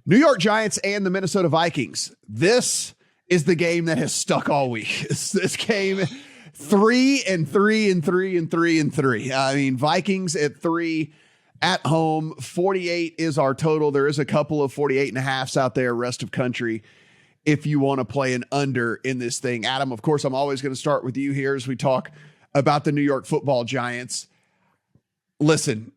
New York Giants and the Minnesota Vikings. This is the game that has stuck all week. This game, 3-3. I mean, Vikings at 3 at home. 48 is our total. There is a couple of 48.5s out there, rest of country, if you want to play an under in this thing. Adam, of course, I'm always going to start with you here as we talk about the New York Football Giants. Listen,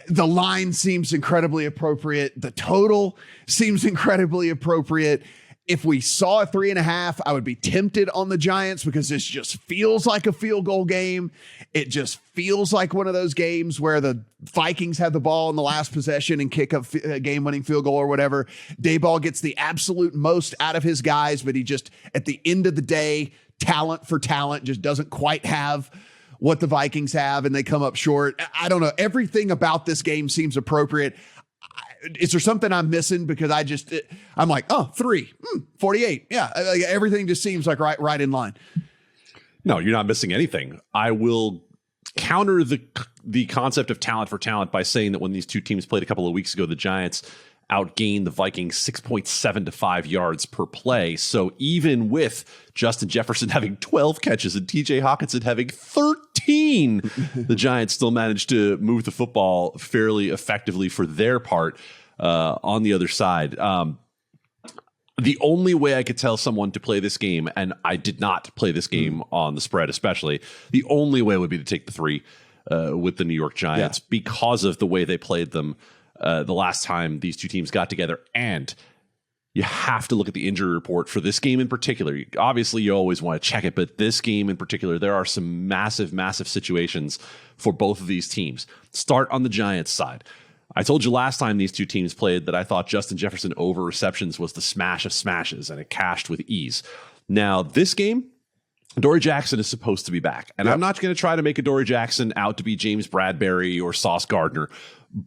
the line seems incredibly appropriate. The total seems incredibly appropriate. If we saw a 3.5, I would be tempted on the Giants because this just feels like a field goal game. It just feels like one of those games where the Vikings have the ball in the last possession and kick a game-winning field goal or whatever. Dayball gets the absolute most out of his guys, but he just, at the end of the day, talent for talent, just doesn't quite have what the Vikings have, and they come up short. I don't know. Everything about this game seems appropriate. Is there something I'm missing? Because I'm like, 48. Yeah. Everything just seems like right in line. No, you're not missing anything. I will counter the concept of talent for talent by saying that when these two teams played a couple of weeks ago, the Giants outgained the Vikings 6.7 to 5 yards per play. So even with Justin Jefferson having 12 catches and TJ Hawkinson having 13, the Giants still managed to move the football fairly effectively for their part on the other side. The only way I could tell someone to play this game, and I did not play this game on the spread especially, the only way would be to take the 3 with the New York Giants because of the way they played them the last time these two teams got together. And you have to look at the injury report for this game in particular. Obviously, you always want to check it, but this game in particular, there are some massive, massive situations for both of these teams. Start on the Giants side. I told you last time these two teams played that I thought Justin Jefferson over receptions was the smash of smashes, and it cashed with ease. Now, this game, Dory Jackson is supposed to be back. And I'm not going to try to make a Dory Jackson out to be James Bradbury or Sauce Gardner,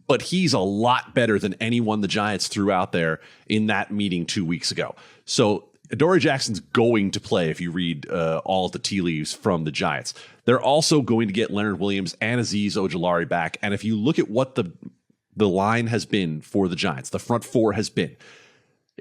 but he's a lot better than anyone the Giants threw out there in that meeting 2 weeks ago. So Dory Jackson's going to play if you read all of the tea leaves from the Giants. They're also going to get Leonard Williams and Azeez Ojulari back. And if you look at what the line has been for the Giants, the front four has been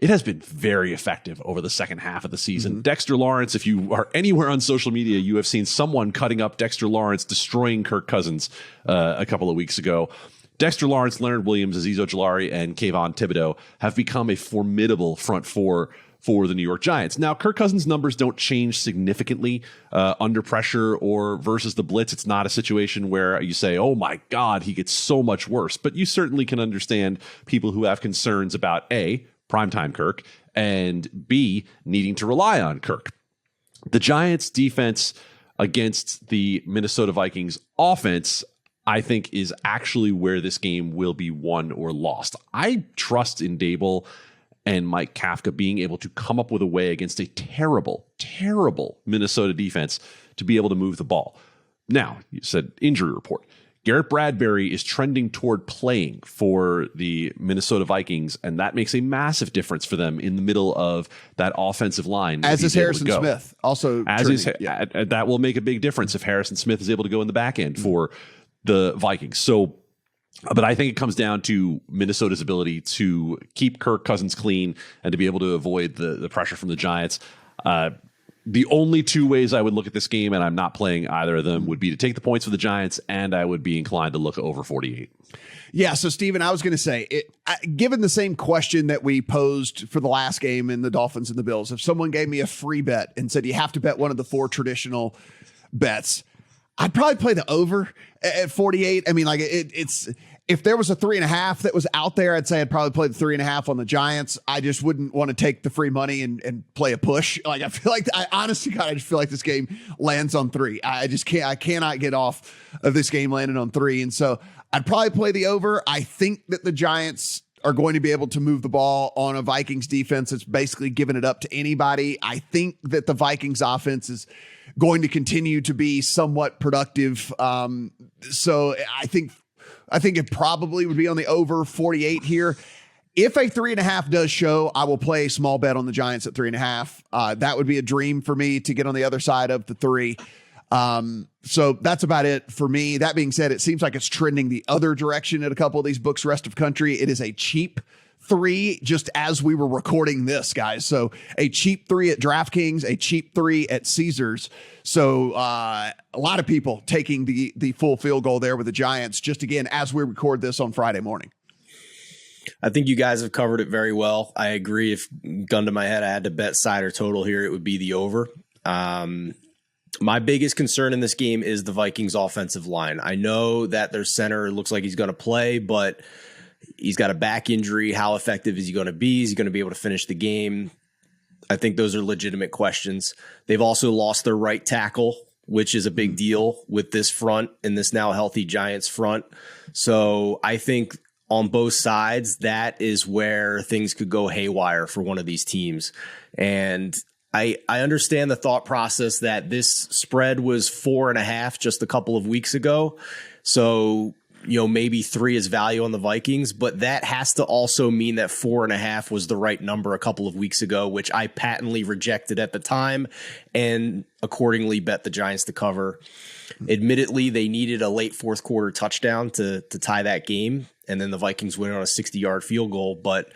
very effective over the second half of the season. Mm-hmm. Dexter Lawrence, if you are anywhere on social media, you have seen someone cutting up Dexter Lawrence destroying Kirk Cousins a couple of weeks ago. Dexter Lawrence, Leonard Williams, Azeez Ojulari, and Kayvon Thibodeau have become a formidable front four for the New York Giants. Now, Kirk Cousins' numbers don't change significantly under pressure or versus the blitz. It's not a situation where you say, oh my God, he gets so much worse. But you certainly can understand people who have concerns about A, primetime Kirk, and B, needing to rely on Kirk. The Giants' defense against the Minnesota Vikings offense, I think, is actually where this game will be won or lost. I trust in Daboll and Mike Kafka being able to come up with a way against a terrible, terrible Minnesota defense to be able to move the ball. Now, you said injury report. Garrett Bradbury is trending toward playing for the Minnesota Vikings, and that makes a massive difference for them in the middle of that offensive line. As is Harrison Smith. Also, that will make a big difference if Harrison Smith is able to go in the back end for the Vikings. So, but I think it comes down to Minnesota's ability to keep Kirk Cousins clean and to be able to avoid the pressure from the Giants. The only two ways I would look at this game, and I'm not playing either of them, would be to take the points for the Giants, and I would be inclined to look over 48. Yeah, so Steven, I was going to say, given the same question that we posed for the last game in the Dolphins and the Bills, if someone gave me a free bet and said you have to bet one of the 4 traditional bets, I'd probably play the over at 48. I mean, like it's if there was a 3.5 that was out there, I'd say I'd probably play the 3.5 on the Giants. I just wouldn't want to take the free money and play a push. Like I feel like I just feel like this game lands on 3. I cannot get off of this game landing on 3. And so I'd probably play the over. I think that the Giants are going to be able to move the ball on a Vikings defense that's basically giving it up to anybody. I think that the Vikings offense is going to continue to be somewhat productive. So I think it probably would be on the over 48 here. If a 3.5 does show, I will play a small bet on the Giants at 3.5. That would be a dream for me to get on the other side of the 3. So that's about it for me. That being said, it seems like it's trending the other direction at a couple of these books, rest of country. It is a cheap 3 just as we were recording this, guys. So a cheap 3 at DraftKings, a cheap 3 at Caesars. So a lot of people taking the full field goal there with the Giants, just again, as we record this on Friday morning. I think you guys have covered it very well. I agree. If gun to my head, I had to bet side or total here, it would be the over. My biggest concern in this game is the Vikings offensive line. I know that their center looks like he's going to play, but he's got a back injury. How effective is he going to be? Is he going to be able to finish the game? I think those are legitimate questions. They've also lost their right tackle, which is a big deal with this front and this now healthy Giants front. So I think on both sides, that is where things could go haywire for one of these teams. And I understand the thought process that this spread was 4.5 just a couple of weeks ago. So, maybe 3 is value on the Vikings, but that has to also mean that 4.5 was the right number a couple of weeks ago, which I patently rejected at the time and accordingly bet the Giants to cover. Admittedly, they needed a late fourth quarter touchdown to tie that game, and then the Vikings win on a 60-yard field goal. But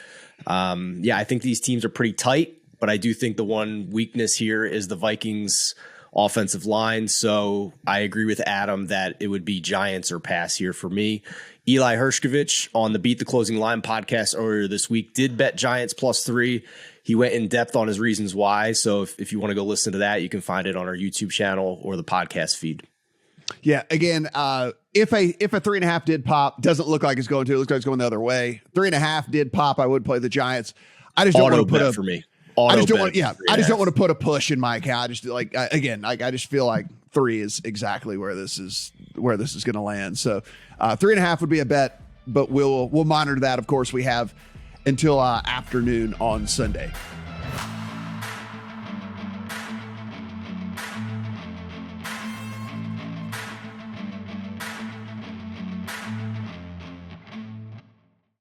I think these teams are pretty tight. But I do think the one weakness here is the Vikings offensive line. So I agree with Adam that it would be Giants or pass here for me. Eli Hershkovich on the Beat the Closing Line podcast earlier this week did bet Giants +3. He went in depth on his reasons why. So if you want to go listen to that, you can find it on our YouTube channel or the podcast feed. Yeah, again, if a 3.5 did pop, doesn't look like it's going to. It looks like it's going the other way. 3.5 did pop. I would play the Giants. I just don't want to put a for me. I just don't want. Yeah, I just don't want to put a push in my account. I just I just feel like 3 is exactly where this is going to land. So 3.5 would be a bet, but we'll monitor that. Of course, we have until afternoon on Sunday.